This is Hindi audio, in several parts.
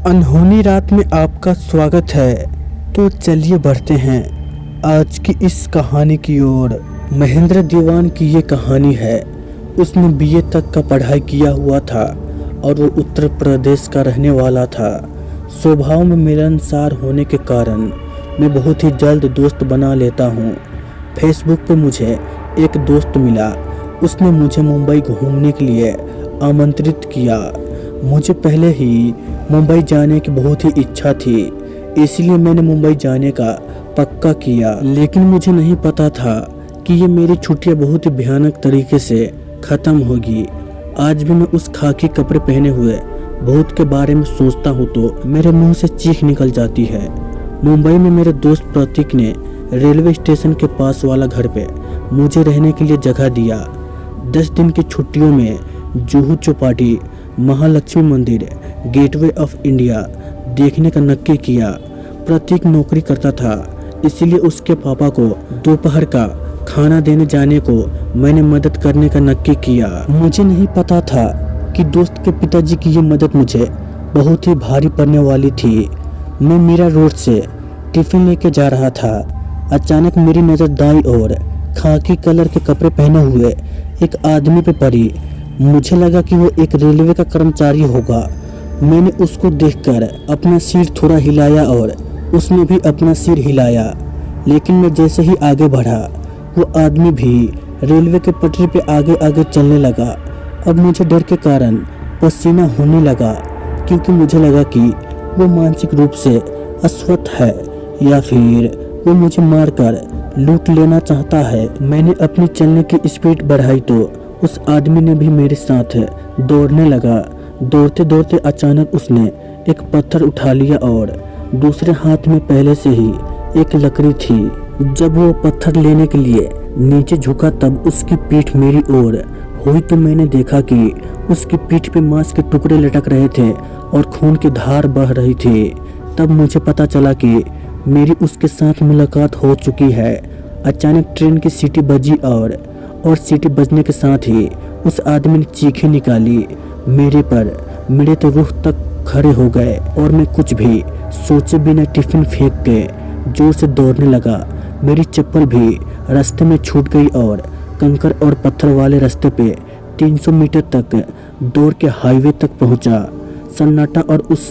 अनहोनी रात में आपका स्वागत है। तो चलिए बढ़ते हैं आज की इस कहानी की ओर। महेंद्र दीवान की ये कहानी है। उसने बीए तक का पढ़ाई किया हुआ था और वो उत्तर प्रदेश का रहने वाला था। स्वभाव में मिलनसार होने के कारण मैं बहुत ही जल्द दोस्त बना लेता हूँ। फेसबुक पे मुझे एक दोस्त मिला। उसने मुझे मुंबई घूमने के लिए आमंत्रित किया। मुझे पहले ही मुंबई जाने की बहुत ही इच्छा थी, इसलिए मैंने मुंबई जाने का पक्का किया। लेकिन मुझे नहीं पता था कि ये मेरी छुट्टियां बहुत ही भयानक तरीके से ख़त्म होगी। आज भी मैं उस खाकी कपड़े पहने हुए भूत के बारे में सोचता हूँ तो मेरे मुंह से चीख निकल जाती है। मुंबई में मेरे दोस्त प्रतीक ने रेलवे स्टेशन के पास वाला घर पे मुझे रहने के लिए जगह दिया। 10 दिन की छुट्टियों में जुहू चौपाटी, महालक्ष्मी मंदिर, गेटवे ऑफ इंडिया देखने का नक्की किया। प्रतीक नौकरी करता था, इसीलिए उसके पापा को दोपहर का खाना देने जाने को मैंने मदद करने का नक्की किया। मुझे नहीं पता था कि दोस्त के पिताजी की ये मदद मुझे बहुत ही भारी पड़ने वाली थी। मैं मीरा रोड से टिफिन लेके जा रहा था। अचानक मेरी नज़र दाईं ओर खाकी कलर के कपड़े पहने हुए एक आदमी पे पड़ी। मुझे लगा कि वो एक रेलवे का कर्मचारी होगा। मैंने उसको देखकर अपना सिर थोड़ा हिलाया और उसने भी अपना सिर हिलाया। लेकिन मैं जैसे ही आगे बढ़ा, वो आदमी भी रेलवे के पटरी पे आगे आगे चलने लगा। अब मुझे डर के कारण पसीना होने लगा, क्योंकि मुझे लगा कि वो मानसिक रूप से अस्वस्थ है या फिर वो मुझे मारकर लूट लेना चाहता है। मैंने अपनी चलने की स्पीड बढ़ाई तो उस आदमी ने भी मेरे साथ दौड़ने लगा। दौड़ते दौड़ते अचानक उसने एक पत्थर उठा लिया और दूसरे हाथ में पहले से ही एक लकड़ी थी। जब वो पत्थर लेने के लिए नीचे झुका तब उसकी पीठ मेरी ओर हुई तो मैंने देखा कि उसकी पीठ पे मांस के टुकड़े लटक रहे थे और खून की धार बह रही थी। तब मुझे पता चला कि मेरी उसके साथ मुलाकात हो चुकी है। अचानक ट्रेन की सीटी बजी और सीटी बजने के साथ ही उस आदमी ने चीखें निकाली मेरे पर। मेरे तो रूह तक खड़े हो गए और मैं कुछ भी सोचे बिना टिफिन फेंक के जोर से दौड़ने लगा। मेरी चप्पल भी रास्ते में छूट गई और कंकर और पत्थर वाले रास्ते पे 300 मीटर तक दौड़ के हाईवे तक पहुंचा। सन्नाटा और उस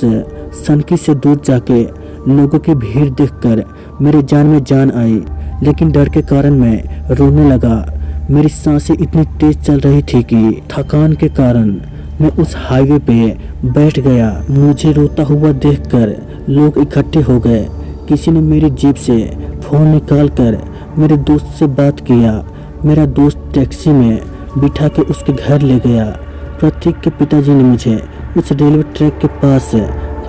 सनकी से दूर जाके लोगों की भीड़ देखकर मेरे जान में जान आई। लेकिन डर के कारण मैं रोने लगा। मेरी सांसें इतनी तेज चल रही थी कि थकान के कारण मैं उस हाईवे पे बैठ गया। मुझे रोता हुआ देखकर लोग इकट्ठे हो गए। किसी ने मेरी जेब से फ़ोन निकालकर मेरे दोस्त से बात किया। मेरा दोस्त टैक्सी में बिठा के उसके घर ले गया। प्रतीक के पिताजी ने मुझे उस रेलवे ट्रैक के पास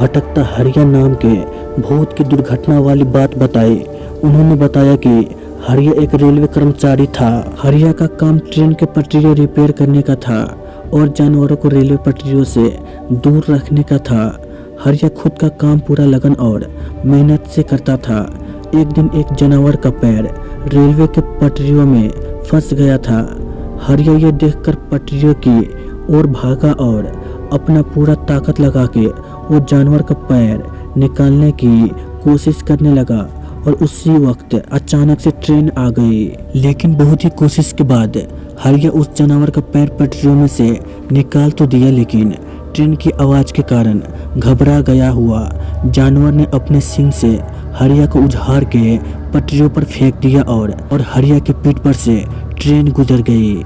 भटकता हरिया नाम के भूत की दुर्घटना वाली बात बताई। उन्होंने बताया कि हरिया एक रेलवे कर्मचारी था। हरिया का काम ट्रेन के पटरियाँ रिपेयर करने का था और जानवरों को रेलवे पटरियों से दूर रखने का था। हरिया खुद का काम पूरा लगन और मेहनत से करता था। एक दिन एक जानवर का पैर रेलवे के पटरियों में फंस गया था। हरिया ये देखकर पटरियों की ओर भागा और अपना पूरा ताकत लगा के वो जानवर का पैर निकालने की कोशिश करने लगा और उसी वक्त अचानक से ट्रेन आ गई। लेकिन बहुत ही कोशिश के बाद हरिया उस जानवर का पैर पटरियों में से निकाल तो दिया, लेकिन ट्रेन की आवाज़ के कारण घबरा गया हुआ जानवर ने अपने सींग से हरिया को उझाड़ के पटरियों पर फेंक दिया और हरिया की पीठ पर से ट्रेन गुजर गई।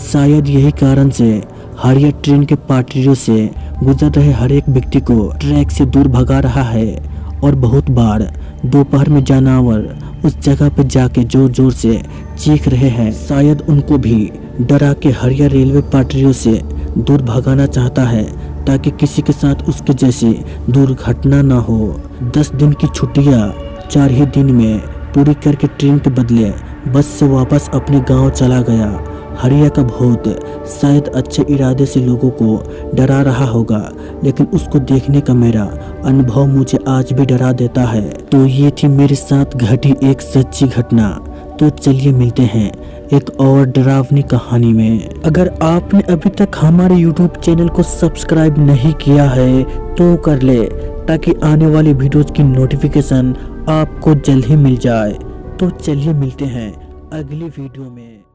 शायद यही कारण से हरिया ट्रेन के पटरियों से गुजर रहे हर एक व्यक्ति को ट्रैक से दूर भगा रहा है। और बहुत बार दोपहर में जानवर उस जगह पर जाके जोर जोर से चीख रहे हैं। शायद उनको भी डरा के हरिया रेलवे पटरियों से दूर भगाना चाहता है, ताकि किसी के साथ उसके जैसी दुर्घटना ना हो। 10 दिन की छुट्टियां 4 ही दिन में पूरी करके ट्रेन के बदले बस से वापस अपने गांव चला गया। हरिया का भूत शायद अच्छे इरादे से लोगों को डरा रहा होगा, लेकिन उसको देखने का मेरा अनुभव मुझे आज भी डरा देता है। तो ये थी मेरे साथ घटी एक सच्ची घटना। तो चलिए मिलते हैं एक और डरावनी कहानी में। अगर आपने अभी तक हमारे YouTube चैनल को सब्सक्राइब नहीं किया है तो कर ले, ताकि आने वाली वीडियोस की नोटिफिकेशन आपको जल्द ही मिल जाए। तो चलिए मिलते हैं अगली वीडियो में।